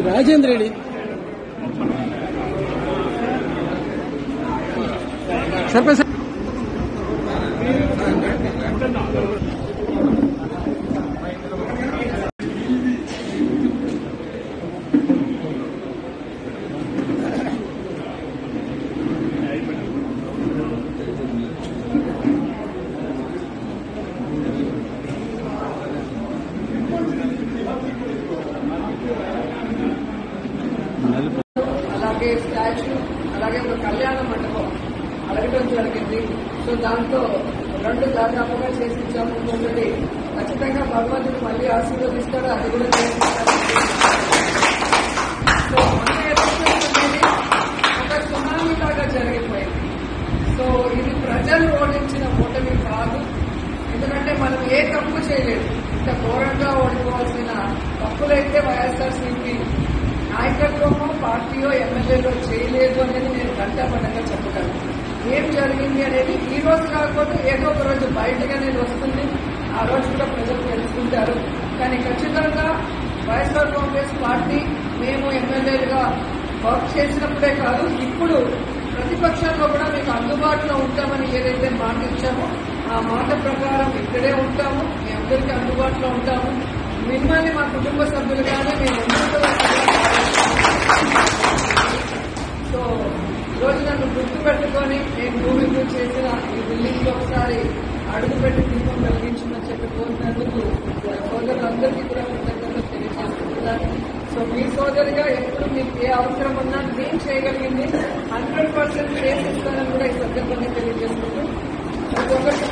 రాజేంద్ర రెడ్డి సర్పంచ్ అలాగే స్టాచ్యూ, అలాగే ఒక కళ్యాణ మండపం అడగడం జరిగింది. సో దాంతో 2 దాదాపుగా చేసి ఇచ్చాము. ఒకటి ఖచ్చితంగా భగవంతుడు మళ్ళీ ఆశీర్వదిస్తాడు, అది కూడా చేసిస్తాడు. సో మన ఎలక్షన్ అనేది ఒక సునామీ లాగా జరిగిపోయింది. సో ఇది ప్రజలు ఓడించిన ఓటమి కాదు. ఎందుకంటే మనం ఏ తప్పు చేయలేదు. ఇంత ఘోరంగా ఓడిపోవాల్సిన తప్పులైతే వైఎస్ఆర్సీపీ నాయకత్వమో పార్టీయో ఎమ్మెల్యేలో చేయలేదు అనేది నేను గంటాపడంగా చెప్పగలను. ఏం జరిగింది అనేది ఈ రోజు కాకపోతే ఏదో ఒక రోజు బయటగా నేను వస్తుంది. ఆ రోజు కూడా ప్రజలు తెలుసుకుంటారు. కానీ ఖచ్చితంగా వైఎస్ఆర్ కాంగ్రెస్ పార్టీ మేము ఎమ్మెల్యేలుగా వర్క్ చేసినప్పుడే కాదు, ఇప్పుడు ప్రతిపక్షంలో కూడా మీకు అందుబాటులో ఉంటామని ఏదైతే మాట ఇచ్చామో ఆ మాట ప్రకారం ఇక్కడే ఉంటాము. మీ అందరికీ అందుబాటులో ఉంటాము. మిమ్మల్ని మా కుటుంబ సభ్యులుగానే మేము సో ఈరోజు నన్ను గుర్తుపెట్టుకొని నేను భూమికి చేసిన ఈ బిల్డింగ్ లో ఒకసారి అడుగుపెట్టి దీపం కలిగించమని చెప్పి కోరినందుకు సోదరులందరికీ కూడా కృతజ్ఞతలు తెలియజేస్తున్నాను. సో మీ సోదరిగా ఎప్పుడు మీకు ఏ అవసరం ఉన్నా నేను చేయగలిగింది 100% చేసిస్తానని కూడా ఈ సందర్భంగా తెలియజేస్తున్నాను. ప్రతి ఒక్కరికి